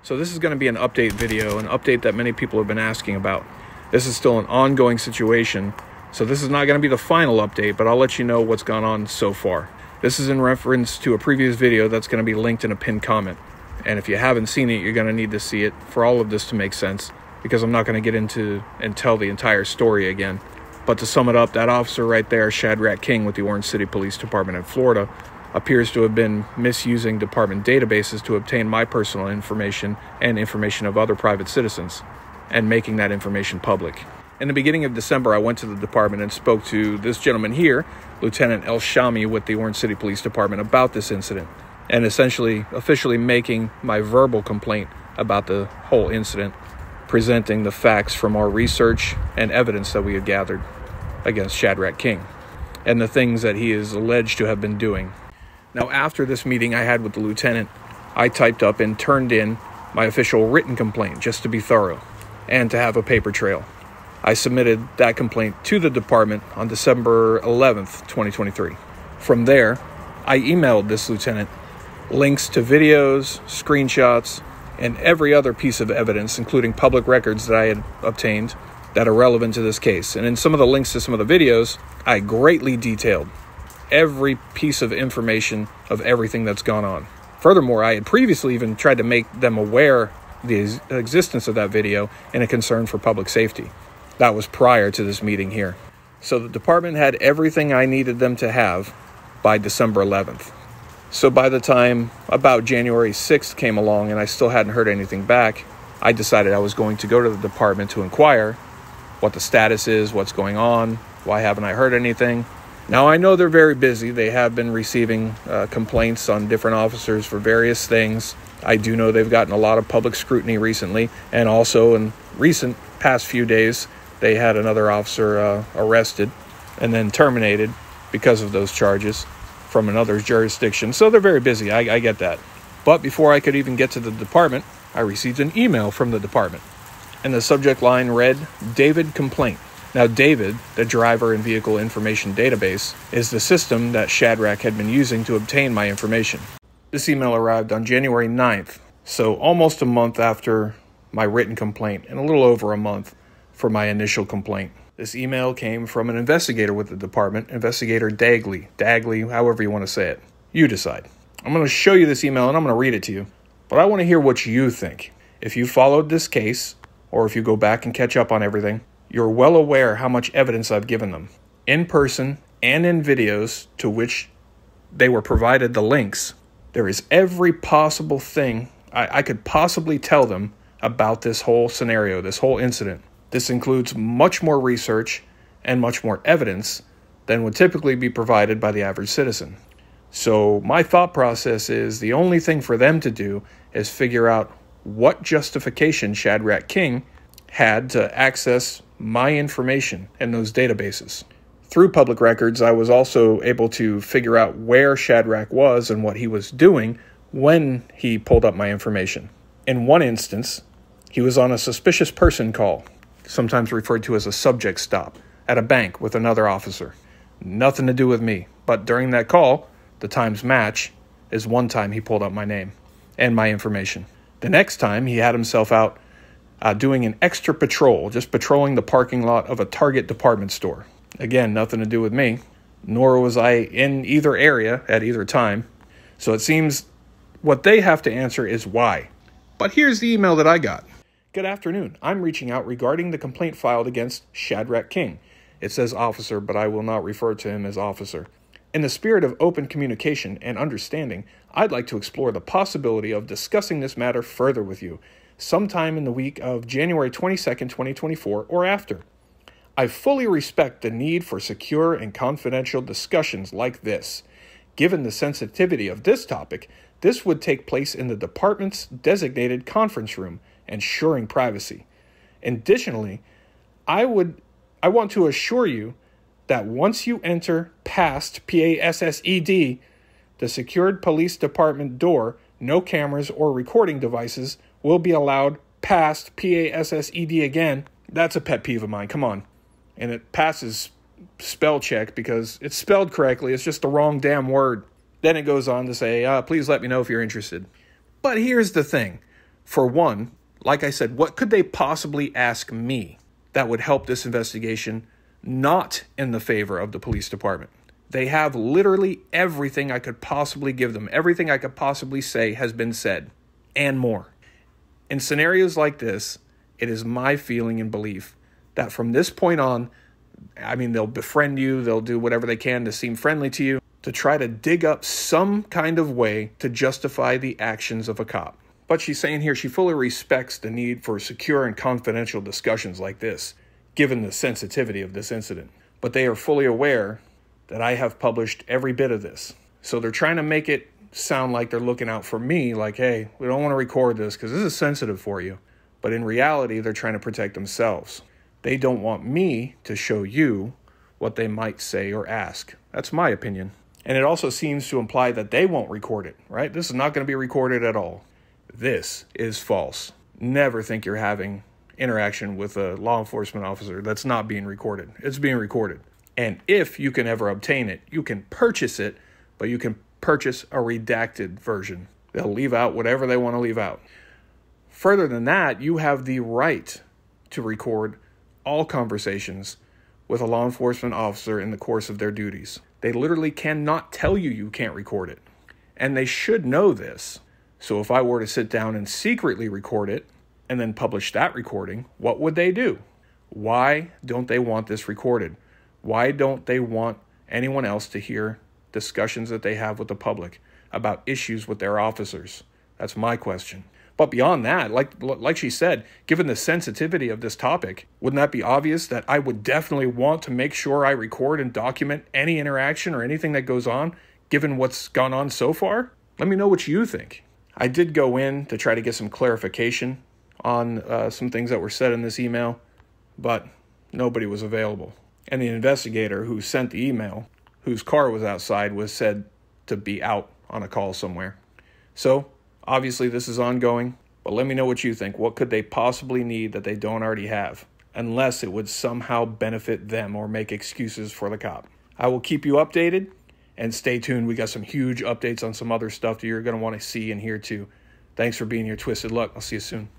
So this is going to be an update video, an update that many people have been asking about. This is still an ongoing situation, so this is not going to be the final update, but I'll let you know what's gone on so far. This is in reference to a previous video that's going to be linked in a pinned comment. And if you haven't seen it, you're going to need to see it for all of this to make sense, because I'm not going to get into and tell the entire story again. But to sum it up, that officer right there, Shadrach King with the Orange City Police Department in Florida, appears to have been misusing department databases to obtain my personal information and information of other private citizens, and making that information public. In the beginning of December, I went to the department and spoke to this gentleman here, Lieutenant El Shami with the Orange City Police Department, about this incident, and essentially officially making my verbal complaint about the whole incident, presenting the facts from our research and evidence that we had gathered against Shadrach King and the things that he is alleged to have been doing. Now, after this meeting I had with the lieutenant, I typed up and turned in my official written complaint just to be thorough and to have a paper trail. I submitted that complaint to the department on December 11th, 2023. From there, I emailed this lieutenant links to videos, screenshots, and every other piece of evidence, including public records that I had obtained that are relevant to this case. And in some of the links to some of the videos, I greatly detailed every piece of information of everything that's gone on. Furthermore, I had previously even tried to make them aware the existence of that video in a concern for public safety. That was prior to this meeting here. So the department had everything I needed them to have by December 11th. So by the time about January 6th came along and I still hadn't heard anything back, I decided I was going to go to the department to inquire what the status is, what's going on, why haven't I heard anything. Now, I know they're very busy. They have been receiving complaints on different officers for various things. I do know they've gotten a lot of public scrutiny recently, and also in recent past few days, they had another officer arrested and then terminated because of those charges from another jurisdiction. So they're very busy. I get that. But before I could even get to the department, I received an email from the department, and the subject line read, "David Complaint." Now, David, the Driver and Vehicle Information Database, is the system that Shadrach had been using to obtain my information. This email arrived on January 9th, so almost a month after my written complaint, and a little over a month for my initial complaint. This email came from an investigator with the department, Investigator Dagley, however you want to say it. You decide. I'm going to show you this email and I'm going to read it to you, but I want to hear what you think. If you followed this case, or if you go back and catch up on everything, you're well aware how much evidence I've given them, in person and in videos to which they were provided the links. There is every possible thing I could possibly tell them about this whole scenario, this whole incident. This includes much more research and much more evidence than would typically be provided by the average citizen. So my thought process is the only thing for them to do is figure out what justification Shadrach King had to access my information in those databases. Through public records, I was also able to figure out where Shadrach was and what he was doing when he pulled up my information. In one instance, he was on a suspicious person call, sometimes referred to as a subject stop, at a bank with another officer. Nothing to do with me, but during that call, the times match is one time he pulled up my name and my information. The next time, he had himself out doing an extra patrol, just patrolling the parking lot of a Target department store. Again, nothing to do with me, nor was I in either area at either time. So it seems what they have to answer is why. But here's the email that I got. Good afternoon. I'm reaching out regarding the complaint filed against Shadrach King. It says officer, but I will not refer to him as officer. In the spirit of open communication and understanding, I'd like to explore the possibility of discussing this matter further with you, sometime in the week of January 22nd, 2024, or after. I fully respect the need for secure and confidential discussions like this. Given the sensitivity of this topic, this would take place in the department's designated conference room, ensuring privacy. Additionally, I want to assure you that once you enter past PASSED, the secured police department door, no cameras or recording devices will be allowed past PASSED again. That's a pet peeve of mine. Come on. And it passes spell check because it's spelled correctly. It's just the wrong damn word. Then it goes on to say, please let me know if you're interested. But here's the thing. For one, like I said, what could they possibly ask me that would help this investigation not in the favor of the police department? They have literally everything I could possibly give them. Everything I could possibly say has been said, and more. In scenarios like this, it is my feeling and belief that from this point on, they'll befriend you, they'll do whatever they can to seem friendly to you, to try to dig up some kind of way to justify the actions of a cop. But she's saying here she fully respects the need for secure and confidential discussions like this, given the sensitivity of this incident. But they are fully aware that I have published every bit of this. So they're trying to make it sound like they're looking out for me, like, hey, we don't want to record this because this is sensitive for you. But in reality, they're trying to protect themselves. They don't want me to show you what they might say or ask. That's my opinion. And it also seems to imply that they won't record it, right? This is not going to be recorded at all. This is false. Never think you're having interaction with a law enforcement officer that's not being recorded. It's being recorded. And if you can ever obtain it, you can purchase it, but you can purchase a redacted version. They'll leave out whatever they want to leave out. Further than that, you have the right to record all conversations with a law enforcement officer in the course of their duties. They literally cannot tell you you can't record it. And they should know this. So if I were to sit down and secretly record it and then publish that recording, what would they do? Why don't they want this recorded? Why don't they want anyone else to hear discussions that they have with the public about issues with their officers? That's my question. But beyond that, like she said, given the sensitivity of this topic, wouldn't that be obvious that I would definitely want to make sure I record and document any interaction or anything that goes on, given what's gone on so far? Let me know what you think. I did go in to try to get some clarification on some things that were said in this email, but nobody was available. And the investigator who sent the email, whose car was outside, was said to be out on a call somewhere. So, obviously this is ongoing, but let me know what you think. What could they possibly need that they don't already have? Unless it would somehow benefit them or make excuses for the cop. I will keep you updated, and stay tuned. We got some huge updates on some other stuff that you're going to want to see and hear too. Thanks for being here, Twisted Luck. I'll see you soon.